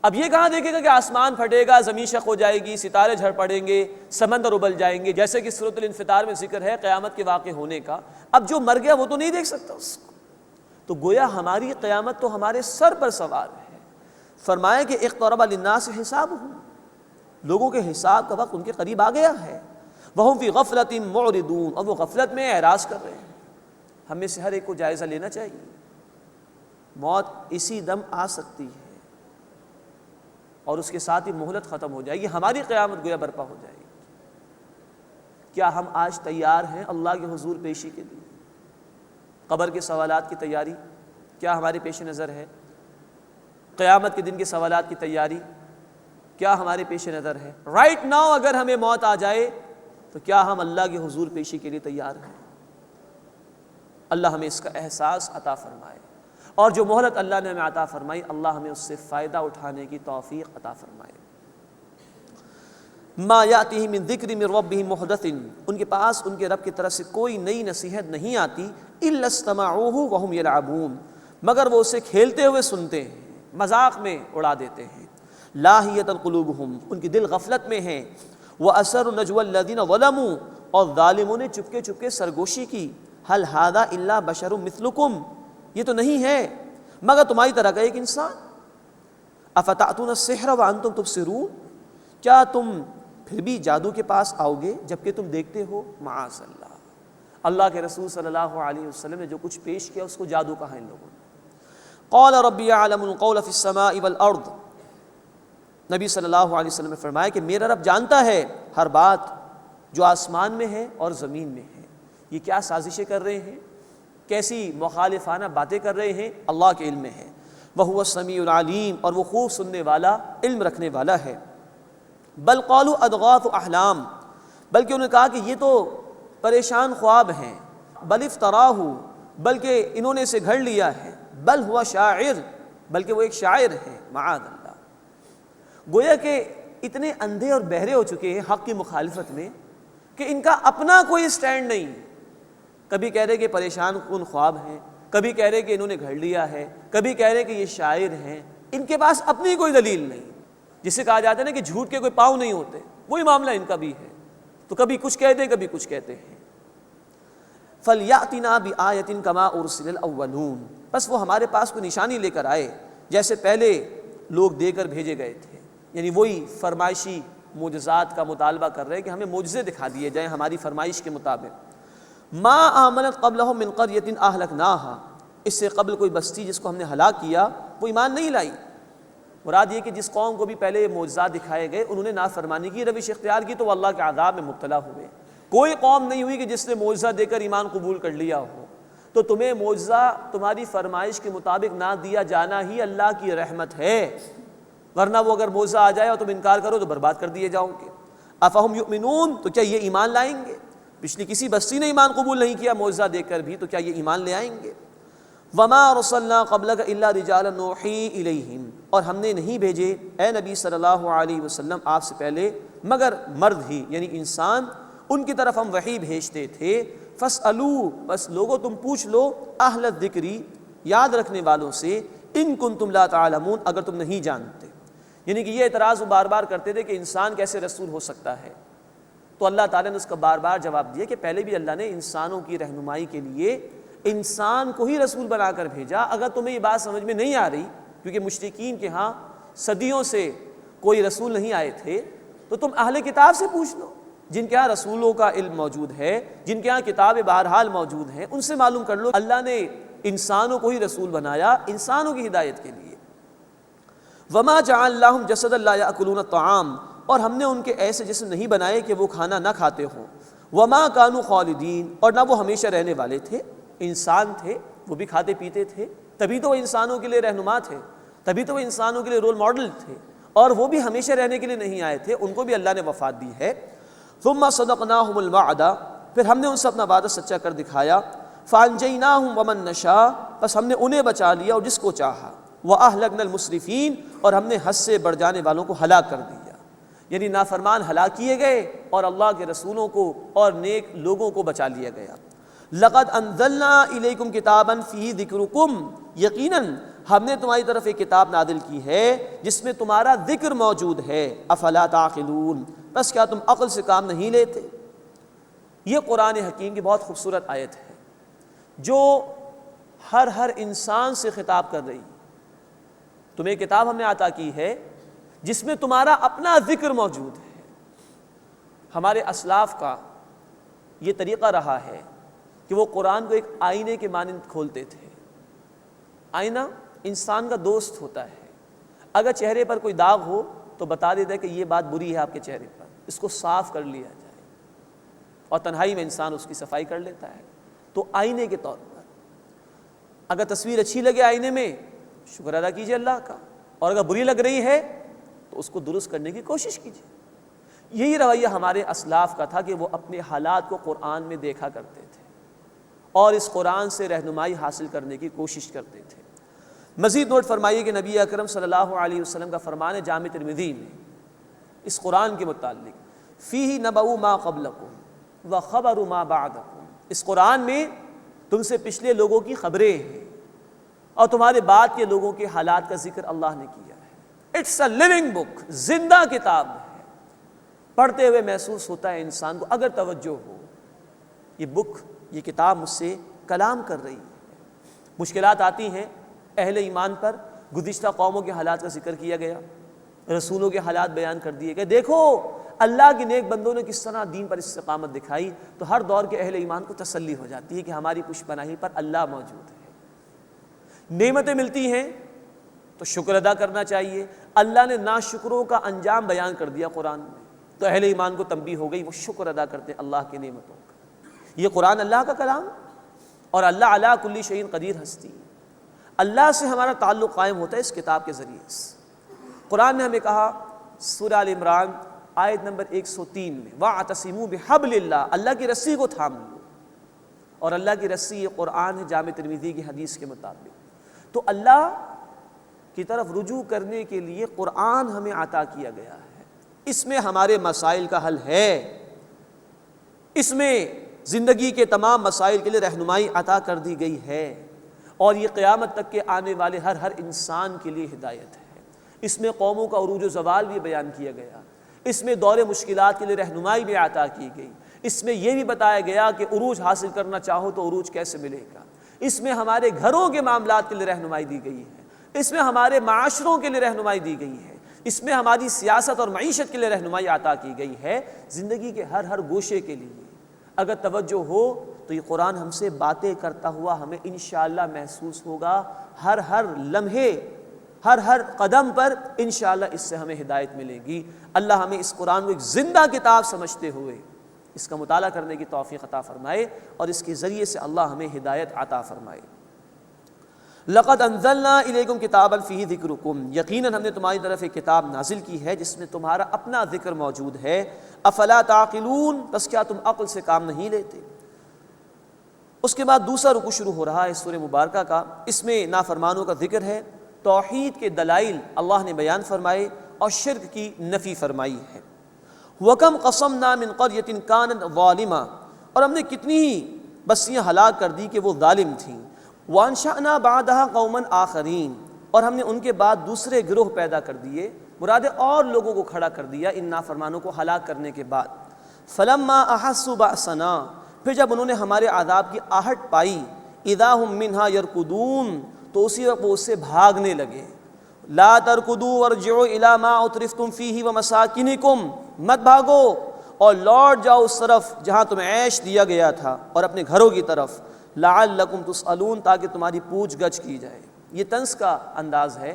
اب یہ کہاں دیکھے گا کہ آسمان پھٹے گا، زمین شق ہو جائے گی، ستارے جھڑ پڑیں گے، سمندر ابل جائیں گے، جیسے کہ سورۃ الانفطار میں ذکر ہے قیامت کے واقع ہونے کا. اب جو مر گیا وہ تو نہیں دیکھ سکتا اس کو. تو گویا ہماری قیامت تو ہمارے سر پر سوار ہے. فرمایا کہ اقترب للناس حسابهم، لوگوں کے حساب کا وقت ان کے قریب آ گیا ہے. وهم فی غفلۃ معرضون، اور وہ غفلت میں اعراض کر رہے ہیں. ہمیں سے ہر ایک کو جائزہ لینا چاہیے. موت اسی دم آ سکتی ہے اور اس کے ساتھ ہی مہلت ختم ہو جائے گی، ہماری قیامت گویا برپا ہو جائے گی. کیا ہم آج تیار ہیں اللہ کے حضور پیشی کے لیے؟ قبر کے سوالات کی تیاری کیا ہمارے پیش نظر ہے؟ قیامت کے دن کے سوالات کی تیاری کیا ہمارے پیش نظر ہے؟ رائٹ ناؤ اگر ہمیں موت آ جائے تو کیا ہم اللہ کے حضور پیشی کے لیے تیار ہیں؟ اللہ ہمیں اس کا احساس عطا فرمائے، اور جو مہلت اللہ نے ہمیں عطا فرمائی اللہ ہمیں اس سے فائدہ اٹھانے کی توفیق عطا فرمائے. ما یاتیہ من ذکر من ربہ محدث، ان کے پاس ان کے رب کی طرف سے کوئی نئی نصیحت نہیں آتی. الا استمعوہ وہم یلعبون، مگر وہ اسے کھیلتے ہوئے سنتے ہیں، مذاق میں اڑا دیتے ہیں. لاہیۃ قلوبہم، ان کی دل غفلت میں ہیں. واسروا نجوى الذین ظلموا، اور ظالموں نے چپکے چپکے سرگوشی کی. هل هذا الا بشر مثلکم، یہ تو نہیں ہے مگر تمہاری طرح کا ایک انسان. افتأتون السحر وانتم تبصرون، کیا تم پھر بھی جادو کے پاس آؤ گے جبکہ تم دیکھتے ہو؟ معاذ اللہ. اللہ کے رسول صلی اللہ علیہ وسلم نے جو کچھ پیش کیا اس کو جادو کہا ان لوگوں نے. قال ربی یعلم القول فی السماء والارض، نبی صلی اللہ علیہ وسلم نے فرمایا کہ میرا رب جانتا ہے ہر بات جو آسمان میں ہے اور زمین میں ہے. یہ کیا سازشیں کر رہے ہیں، کیسی مخالفانہ باتیں کر رہے ہیں، اللہ کے علم میں ہے۔ وَهُوَ السَّمِيعُ الْعَلِيمُ، اور وہ خوب سننے والا، علم رکھنے والا ہے۔ بل قالوا اضغاث احلام، بلکہ انہوں نے کہا کہ یہ تو پریشان خواب ہیں، بل افتراہ، بلکہ انہوں نے اسے گھڑ لیا ہے، بل ہوا شاعر، بلکہ وہ ایک شاعر ہے، معاذ اللہ۔ گویا کہ اتنے اندھے اور بہرے ہو چکے ہیں حق کی مخالفت میں کہ ان کا اپنا کوئی سٹینڈ نہیں۔ کبھی کہہ رہے کہ پریشان کن خواب ہیں، کبھی کہہ رہے کہ انہوں نے گھڑ لیا ہے، کبھی کہہ رہے کہ یہ شاعر ہیں، ان کے پاس اپنی کوئی دلیل نہیں۔ جسے کہا جاتا ہے نا کہ جھوٹ کے کوئی پاؤں نہیں ہوتے، وہی معاملہ ان کا بھی ہے، تو کبھی کچھ کہتے ہیں کبھی کچھ کہتے ہیں۔ فَلْيَأْتِنَا بِآیَةٍ كَمَا أُرْسِلَ الْأَوَّلُونَ، بس وہ ہمارے پاس کوئی نشانی لے کر آئے جیسے پہلے لوگ دے کر بھیجے گئے تھے، یعنی وہی فرمائشی معجزات کا مطالبہ کر رہے کہ ہمیں معجزے دکھا دیے جائیں ہماری فرمائش کے مطابق۔ ما آمنت قبلہم من قریۃ اہلکناہا، اس سے قبل کوئی بستی جس کو ہم نے ہلاک کیا وہ ایمان نہیں لائی۔ مراد یہ کہ جس قوم کو بھی پہلے یہ معجزات دکھائے گئے انہوں نے نافرمانی کی، روش اختیار کی، تو وہ اللہ کے عذاب میں مبتلا ہوئے۔ کوئی قوم نہیں ہوئی کہ جس نے معجزہ دے کر ایمان قبول کر لیا ہو۔ تو تمہیں معجزہ تمہاری فرمائش کے مطابق نہ دیا جانا ہی اللہ کی رحمت ہے، ورنہ وہ اگر معجزہ آ جائے اور تم انکار کرو تو برباد کر دیے جاؤ گے۔ افہم یؤمنون، تو کیا یہ ایمان لائیں گے؟ پچھلی کسی بستی نے ایمان قبول نہیں کیا معجزہ دے کر بھی، تو کیا یہ ایمان لے آئیں گے؟ وما رسلنا قبلک الا رجالا نوحی الیہم، اور ہم نے نہیں بھیجے اے نبی صلی اللہ علیہ وسلم آپ سے پہلے مگر مرد ہی، یعنی انسان، ان کی طرف ہم وحی بھیجتے تھے۔ فاسألوا، بس لوگوں تم پوچھ لو، اہل الذکری، یاد رکھنے والوں سے، ان کنتم لا تعلمون، اگر تم نہیں جانتے۔ یعنی کہ یہ اعتراض وہ بار بار کرتے تھے کہ انسان کیسے رسول ہو سکتا ہے، تو اللہ تعالیٰ نے اس کا بار بار جواب دیا کہ پہلے بھی اللہ نے انسانوں کی رہنمائی کے لیے انسان کو ہی رسول بنا کر بھیجا۔ اگر تمہیں یہ بات سمجھ میں نہیں آ رہی، کیونکہ مشرکین کے ہاں صدیوں سے کوئی رسول نہیں آئے تھے، تو تم اہل کتاب سے پوچھ لو، جن کے ہاں رسولوں کا علم موجود ہے، جن کے ہاں کتاب بہرحال موجود ہیں، ان سے معلوم کر لو۔ اللہ نے انسانوں کو ہی رسول بنایا انسانوں کی ہدایت کے لیے۔ وما جعلناہم جسدا لا یاکلون الطعام، اور ہم نے ان کے ایسے جسم نہیں بنائے کہ وہ کھانا نہ کھاتے ہوں۔ وما کانوا خالدین، اور نہ وہ ہمیشہ رہنے والے تھے۔ انسان تھے، وہ بھی کھاتے پیتے تھے، تبھی تو وہ انسانوں کے لیے رہنما تھے، تبھی تو وہ انسانوں کے لیے رول ماڈل تھے، اور وہ بھی ہمیشہ رہنے کے لیے نہیں آئے تھے، ان کو بھی اللہ نے وفات دی ہے۔ ثم صدقناہم الوعد، پھر ہم نے ان سے اپنا وعدہ سچا کر دکھایا۔ فانجیناہم ومن نشاء، بس ہم نے انہیں بچا لیا اور جس کو چاہا۔ واہلکنا المسرفین، اور ہم نے حد سے بڑھ جانے والوں کو ہلاک کر دیا، یعنی نافرمان ہلاک کیے گئے اور اللہ کے رسولوں کو اور نیک لوگوں کو بچا لیا گیا۔ لقد انزلنا الیکم کتابا فیہ ذکرکم، یقیناً ہم نے تمہاری طرف ایک کتاب نازل کی ہے جس میں تمہارا ذکر موجود ہے۔ افلا تعقلون، بس کیا تم عقل سے کام نہیں لیتے؟ یہ قرآن حکیم کی بہت خوبصورت آیت ہے جو ہر انسان سے خطاب کر رہی ہے۔ تمہیں کتاب ہم نے عطا کی ہے جس میں تمہارا اپنا ذکر موجود ہے۔ ہمارے اسلاف کا یہ طریقہ رہا ہے کہ وہ قرآن کو ایک آئینے کے مانند کھولتے تھے۔ آئینہ انسان کا دوست ہوتا ہے، اگر چہرے پر کوئی داغ ہو تو بتا دیتا ہے کہ یہ بات بری ہے آپ کے چہرے پر، اس کو صاف کر لیا جائے، اور تنہائی میں انسان اس کی صفائی کر لیتا ہے۔ تو آئینے کے طور پر اگر تصویر اچھی لگے آئینے میں، شکر ادا کیجئے اللہ کا، اور اگر بری لگ رہی ہے تو اس کو درست کرنے کی کوشش کیجئے۔ یہی رویہ ہمارے اسلاف کا تھا کہ وہ اپنے حالات کو قرآن میں دیکھا کرتے تھے اور اس قرآن سے رہنمائی حاصل کرنے کی کوشش کرتے تھے۔ مزید نوٹ فرمائیے کہ نبی اکرم صلی اللہ علیہ وسلم کا فرمان ہے جامع ترمذی میں اس قرآن کے متعلق، فیہ نبأ ما قبلکم وخبر ما بعدکم، اس قرآن میں تم سے پچھلے لوگوں کی خبریں ہیں اور تمہارے بعد کے لوگوں کے حالات کا ذکر اللہ نے کیا ہے۔ اٹس اے لیونگ بک، زندہ کتاب ہے، پڑھتے ہوئے محسوس ہوتا ہے انسان کو اگر توجہ ہو، یہ بک، یہ کتاب مجھ سے کلام کر رہی ہے۔ مشکلات آتی ہیں اہل ایمان پر، گزشتہ قوموں کے حالات کا ذکر کیا گیا، رسولوں کے حالات بیان کر دیے گئے، دیکھو اللہ کے نیک بندوں نے کس طرح دین پر استقامت دکھائی، تو ہر دور کے اہل ایمان کو تسلی ہو جاتی ہے کہ ہماری پشت پناہی پر اللہ موجود ہے۔ نعمتیں ملتی ہیں تو شکر ادا کرنا چاہیے۔ اللہ نے ناشکروں کا انجام بیان کر دیا قرآن میں، تو اہل ایمان کو تنبیہ ہو گئی، وہ شکر ادا کرتے اللہ کی نعمتوں کا۔ یہ قرآن اللہ کا کلام اور اللہ علی کل شیء قدیر ہستی، اللہ سے ہمارا تعلق قائم ہوتا ہے اس کتاب کے ذریعے سے۔ قرآن نے ہمیں کہا سورہ آل عمران آیت نمبر 103 میں وَاعْتَصِمُوا بِحَبْلِ اللَّهِ، اللہ کی رسی کو تھام لو، اور اللہ کی رسی یہ قرآن ہے جامع ترمذی کی حدیث کے مطابق۔ تو اللہ کی طرف رجوع کرنے کے لیے قرآن ہمیں عطا کیا گیا ہے، اس میں ہمارے مسائل کا حل ہے، اس میں زندگی کے تمام مسائل کے لیے رہنمائی عطا کر دی گئی ہے، اور یہ قیامت تک کے آنے والے ہر انسان کے لیے ہدایت ہے۔ اس میں قوموں کا عروج و زوال بھی بیان کیا گیا، اس میں دور مشکلات کے لیے رہنمائی بھی عطا کی گئی، اس میں یہ بھی بتایا گیا کہ عروج حاصل کرنا چاہو تو عروج کیسے ملے گا، اس میں ہمارے گھروں کے معاملات کے لیے رہنمائی دی گئی ہے، اس میں ہمارے معاشروں کے لیے رہنمائی دی گئی ہے، اس میں ہماری سیاست اور معیشت کے لیے رہنمائی عطا کی گئی ہے، زندگی کے ہر گوشے کے لیے اگر توجہ ہو تو یہ قرآن ہم سے باتیں کرتا ہوا ہمیں انشاءاللہ محسوس ہوگا، ہر لمحے ہر قدم پر انشاءاللہ اس سے ہمیں ہدایت ملے گی۔ اللہ ہمیں اس قرآن کو ایک زندہ کتاب سمجھتے ہوئے اس کا مطالعہ کرنے کی توفیق عطا فرمائے، اور اس کے ذریعے سے اللہ ہمیں ہدایت عطا فرمائے۔ لَقَدْ أَنزَلْنَا إِلَيْكُمْ كِتَابًا فِيهِ ذِكْرُكُمْ، یقیناً ہم نے تمہاری طرف ایک کتاب نازل کی ہے جس میں تمہارا اپنا ذکر موجود ہے۔ افلا تعقلون، بس کیا تم عقل سے کام نہیں لیتے؟ اس کے بعد دوسرا رکوع شروع ہو رہا ہے سورہ مبارکہ کا، اس میں نافرمانوں کا ذکر ہے، توحید کے دلائل اللہ نے بیان فرمائے اور شرک کی نفی فرمائی ہے۔ وَكَمْ قَصَمْنَا مِنْ قَرْيَةٍ كَانَتْ ظَالِمَةً، اور ہم نے کتنی ہی بستیاں ہلاک کر دی کہ وہ ظالم تھیں۔ وَأَنشَأْنَا بَعْدَهَا قَوْمًا آخَرِينَ، اور ہم نے ان کے بعد دوسرے گروہ پیدا کر دیے، مراد اور لوگوں کو کھڑا کر دیا ان نافرمانوں کو ہلاک کرنے کے بعد۔ فَلَمَّا أَحَسُّوا بَأْسَنَا، پھر جب انہوں نے ہمارے عذاب کی آہٹ پائی، اِذَا هُم مِّنْهَا يَرْكُضُونَ، تو اسی وقت وہ اس سے بھاگنے لگے۔ لا ترکضوا وارجعوا الی ما اترفتم فیہ ومساکنکم، مت بھاگو اور لوٹ جاؤ اس طرف جہاں تمہیں عیش دیا گیا تھا، اور اپنے گھروں کی طرف۔ لعلکم تسألون، تاکہ تمہاری پوچھ گچھ کی جائے۔ یہ طنز کا انداز ہے،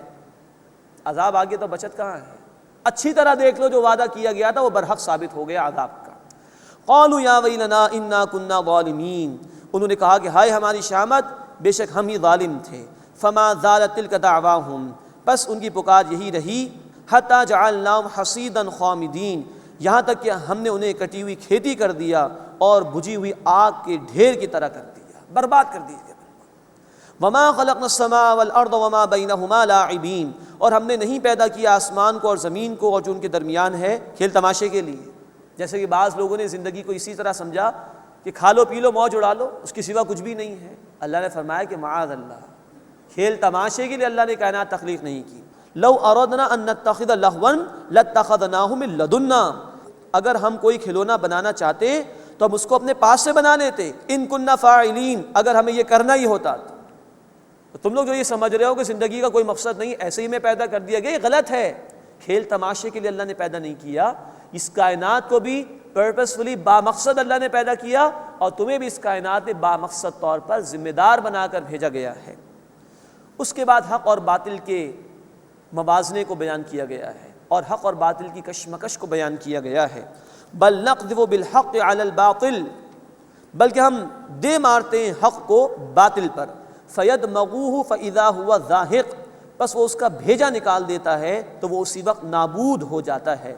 عذاب آگے تو بچت کہاں ہے، اچھی طرح دیکھ لو جو وعدہ کیا گیا تھا وہ برحق ثابت ہو گیا عذاب کا۔ قالوا یا ویلنا انا کنا ظالمین، انہوں نے کہا کہ ہائے ہماری شامت، بے شک ہم ہی ظالم تھے۔ فما زالت تلک دعواہم، بس ان کی پکار یہی رہی، حتی جعلناہم حصیدا خامدین، یہاں تک کہ ہم نے انہیں کٹی ہوئی کھیتی کر دیا اور بجھی ہوئی آگ کے ڈھیر کی طرح کر دیا، برباد کر دیا۔ وما خلقنا السماء والارض وما بینہما لاعبین، اور ہم نے نہیں پیدا کیا آسمان کو اور زمین کو اور جو ان کے درمیان ہے کھیل تماشے کے لیے۔ جیسے کہ بعض لوگوں نے زندگی کو اسی طرح سمجھا کہ کھا لو پی لو موج اڑا لو، اس کے سوا کچھ بھی نہیں ہے۔ اللہ نے فرمایا کہ معاذ اللہ، کھیل تماشے کے لیے اللہ نے کائنات تخلیق نہیں کی۔ لو اردنا ان نتخذ لہوا لاتخذناہ من لدنا، اگر ہم کوئی کھلونا بنانا چاہتے تو ہم اس کو اپنے پاس سے بنا لیتے۔ ان کننا فاعلین، اگر ہمیں یہ کرنا ہی ہوتا تو تم لوگ جو یہ سمجھ رہے ہو کہ زندگی کا کوئی مقصد نہیں، ایسے ہی میں پیدا کر دیا گیا، یہ غلط ہے۔ کھیل تماشے کے لیے اللہ نے پیدا نہیں کیا، اس کائنات کو بھی پرپسفلی بامقصد اللہ نے پیدا کیا، اور تمہیں بھی اس کائنات میں بامقصد طور پر ذمہ دار بنا کر بھیجا گیا ہے۔ اس کے بعد حق اور باطل کے موازنے کو بیان کیا گیا ہے، اور حق اور باطل کی کشمکش کو بیان کیا گیا ہے۔ بل نقذف بالحق علی الباطل، بلکہ ہم دے مارتے ہیں حق کو باطل پر۔ فیدمغوہ فاذا هو زاہق، بس وہ اس کا بھیجا نکال دیتا ہے تو وہ اسی وقت نابود ہو جاتا ہے۔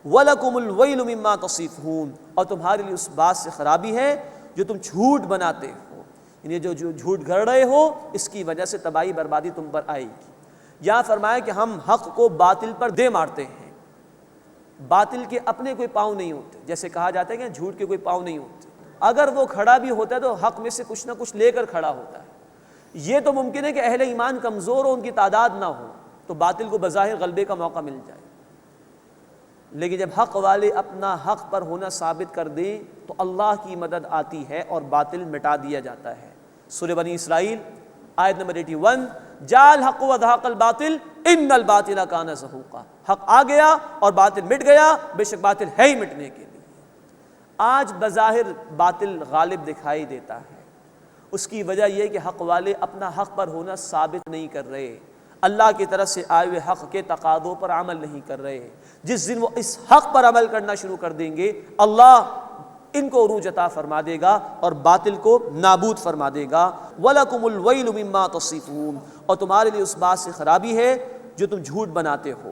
وَلَكُمُ الْوَيْلُ مِمَّا تَصِفُونَ، اور تمہارے لیے اس بات سے خرابی ہے جو تم جھوٹ بناتے ہو، یعنی جو جھوٹ گھڑ رہے ہو اس کی وجہ سے تباہی بربادی تم پر آئے گی۔ یہاں فرمایا کہ ہم حق کو باطل پر دے مارتے ہیں، باطل کے اپنے کوئی پاؤں نہیں ہوتے، جیسے کہا جاتا ہے کہ جھوٹ کے کوئی پاؤں نہیں ہوتے، اگر وہ کھڑا بھی ہوتا ہے تو حق میں سے کچھ نہ کچھ لے کر کھڑا ہوتا ہے۔ یہ تو ممکن ہے کہ اہل ایمان کمزور ہو، ان کی تعداد نہ ہو تو باطل کو بظاہر غلبے کا موقع مل جائے، لیکن جب حق والے اپنا حق پر ہونا ثابت کر دیں تو اللہ کی مدد آتی ہے اور باطل مٹا دیا جاتا ہے۔ سورہ بنی اسرائیل آیت نمبر 81، جاء الحق وزهق الباطل ان الباطل کان زہوقا، حق آ گیا اور باطل مٹ گیا، بے شک باطل ہے ہی مٹنے کے لیے۔ آج بظاہر باطل غالب دکھائی دیتا ہے، اس کی وجہ یہ کہ حق والے اپنا حق پر ہونا ثابت نہیں کر رہے، اللہ کی طرف سے آئے ہوئے حق کے تقاضوں پر عمل نہیں کر رہے۔ جس دن وہ اس حق پر عمل کرنا شروع کر دیں گے، اللہ ان کو عروج عطا فرما دے گا اور باطل کو نابود فرما دے گا۔ وَلَكُمُ الْوَيْلُ مِمَّا تَصِفُونَ، اور تمہارے لیے اس بات سے خرابی ہے جو تم جھوٹ بناتے ہو۔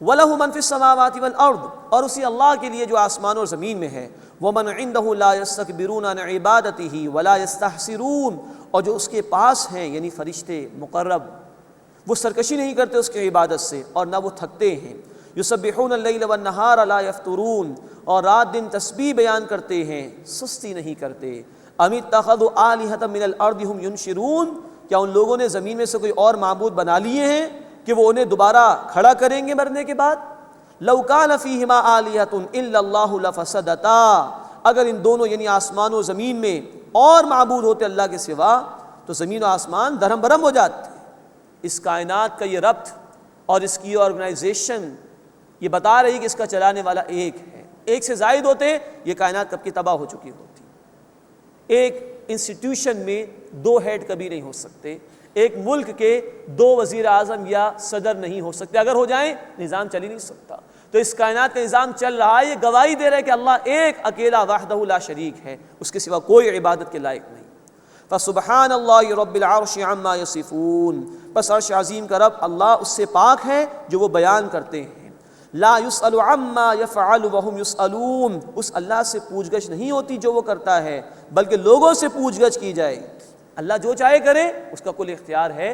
وَلَهُ مَنْ فِي السَّمَاوَاتِ وَالْأَرْضِ، اور اسی اللہ کے لیے جو آسمان اور زمین میں ہے۔ وَمَنْ عِنْدَهُ لَا يَسْتَكْبِرُونَ عَنْ عِبَادَتِهِ وَلَا يَسْتَحْسِرُونَ، اور جو اس کے پاس ہیں یعنی فرشتے مقرب، وہ سرکشی نہیں کرتے اس کی عبادت سے اور نہ وہ تھکتے ہیں۔ یسبحون اللیل والنہار لا یفترون، اور رات دن تسبیح بیان کرتے ہیں، سستی نہیں کرتے۔ ام اتخذوا آلہۃ من الارض ہم ینشرون، کیا ان لوگوں نے زمین میں سے کوئی اور معبود بنا لیے ہیں کہ وہ انہیں دوبارہ کھڑا کریں گے مرنے کے بعد؟ لو کان فیہما آلہۃ الا اللہ لفسدتا، اگر ان دونوں یعنی آسمان و زمین میں اور معبود ہوتے اللہ کے سوا تو زمین و آسمان درہم برہم ہو جاتے۔ اس کائنات کا یہ ربط اور اس کی آرگنائزیشن یہ بتا رہی کہ اس کا چلانے والا ایک ہے۔ ایک سے زائد ہوتے یہ کائنات کب کی تباہ ہو چکی ہوتی۔ ایک انسٹیٹیوشن میں دو ہیڈ کبھی نہیں ہو سکتے، ایک ملک کے دو وزیر اعظم یا صدر نہیں ہو سکتے، اگر ہو جائیں نظام چل ہی نہیں سکتا۔ تو اس کائنات کا نظام چل رہا ہے، یہ گواہی دے رہا ہے کہ اللہ ایک اکیلا وحدہ لا شریک ہے، اس کے سوا کوئی عبادت کے لائق نہیں۔ فسبحان اللہ رب العرش عما یصفون، بس عرش عظیم کا رب اللہ اس سے پاک ہے جو وہ بیان کرتے ہیں۔ لا یسأل عما یفعل وهم یسألون، اس اللہ سے پوچھ گچھ نہیں ہوتی جو وہ کرتا ہے، بلکہ لوگوں سے پوچھ گچھ کی جائے۔ اللہ جو چاہے کرے، اس کا کل اختیار ہے۔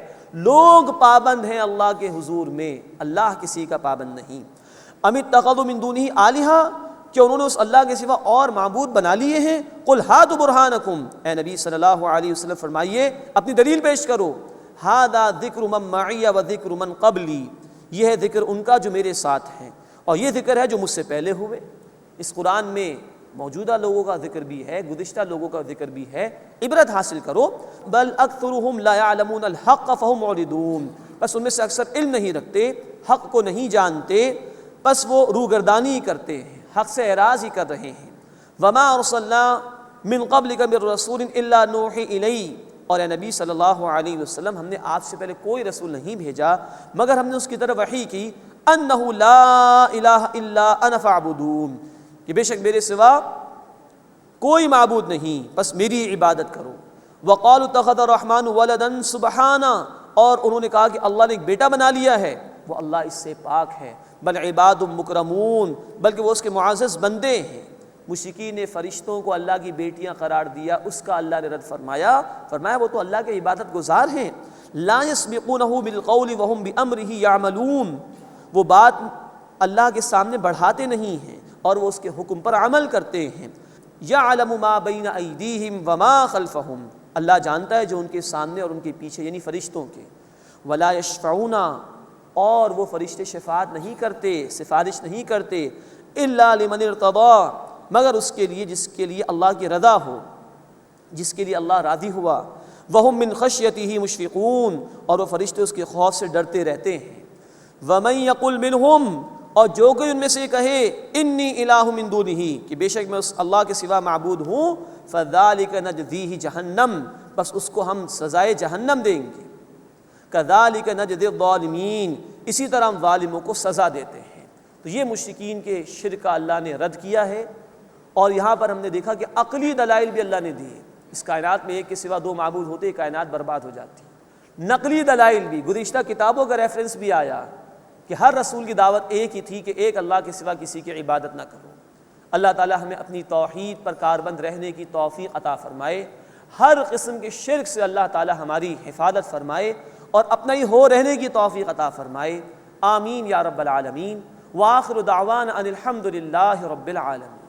لوگ پابند ہیں اللہ کے حضور میں، اللہ کسی کا پابند نہیں۔ ام اتخذوا من دونہ آلہۃ، کہ انہوں نے اس اللہ کے سوا اور معبود بنا لیے ہیں۔ قل ہاتوا برہانکم، اے نبی صلی اللہ علیہ وسلم فرمائیے اپنی دلیل پیش کرو۔ ھذا ذکر من معی و ذکر من قبلی، یہ ہے ذکر ان کا جو میرے ساتھ ہیں، اور یہ ذکر ہے جو مجھ سے پہلے ہوئے۔ اس قرآن میں موجودہ لوگوں کا ذکر بھی ہے، گزشتہ لوگوں کا ذکر بھی ہے، عبرت حاصل کرو۔ بل اکثرهم لا يعلمون الحق فهم معرضون، بس ان میں سے اکثر علم نہیں رکھتے، حق کو نہیں جانتے، بس وہ روگردانی کرتے ہیں، حق سے اعراض ہی کر رہے ہیں۔ وما ارسلنا من قبلک من رسول الا نوحی الیہ، اور اے نبی صلی اللہ علیہ وسلم ہم نے آپ سے پہلے کوئی رسول نہیں بھیجا مگر ہم نے اس کی طرف وحی کی، انہ لا الہ الا انا فاعبدون، کہ بے شک میرے سوا کوئی معبود نہیں، بس میری عبادت کرو۔ وقالوا اتخذ الرحمن ولدا سبحانہ، اور انہوں نے کہا کہ اللہ نے ایک بیٹا بنا لیا ہے، وہ اللہ اس سے پاک ہے۔ بل عباد مکرمون، بلکہ وہ اس کے معزز بندے ہیں۔ مشرکین نے فرشتوں کو اللہ کی بیٹیاں قرار دیا، اس کا اللہ نے رد فرمایا وہ تو اللہ کے عبادت گزار ہیں۔ لا یسبقونہ بالقول وهم بامرہ یعملون، وہ بات اللہ کے سامنے بڑھاتے نہیں ہیں اور وہ اس کے حکم پر عمل کرتے ہیں۔ یعلم ما بین ایدیہم وما خلفہم، اللہ جانتا ہے جو ان کے سامنے اور ان کے پیچھے یعنی فرشتوں کے۔ ولا یشفعون، اور وہ فرشتے شفاعت نہیں کرتے، سفارش نہیں کرتے، الا لمن ارتضی، مگر اس کے لیے جس کے لیے اللہ کی رضا ہو، جس کے لیے اللہ راضی ہوا۔ وہم من خشیتہ مشفقون، اور وہ فرشتے اس کے خوف سے ڈرتے رہتے ہیں۔ ومن یقل منہم، اور جو کوئی ان میں سے کہے انی الہ من دونہ، کہ بے شک میں اس اللہ کے سوا معبود ہوں، فذلک نجزیہ جہنم، بس اس کو ہم سزائے جہنم دیں گے۔ کذالک نجزی الظالمین، اسی طرح ہم ظالموں کو سزا دیتے ہیں۔ تو یہ مشرکین کے شرک کا اللہ نے رد کیا ہے، اور یہاں پر ہم نے دیکھا کہ عقلی دلائل بھی اللہ نے دیے۔ اس کائنات میں ایک کے سوا دو معبود ہوتے ہی کائنات برباد ہو جاتی۔ نقلی دلائل بھی، گزشتہ کتابوں کا ریفرنس بھی آیا کہ ہر رسول کی دعوت ایک ہی تھی کہ ایک اللہ کے سوا کسی کی عبادت نہ کرو۔ اللہ تعالی ہمیں اپنی توحید پر کاربند رہنے کی توفیق عطا فرمائے، ہر قسم کے شرک سے اللہ تعالی ہماری حفاظت فرمائے اور اپنا ہی ہو رہنے کی توفیق عطا فرمائے۔ آمین یا رب العالمین۔ وآخر دعوانا ان الحمد للہ رب العالمین۔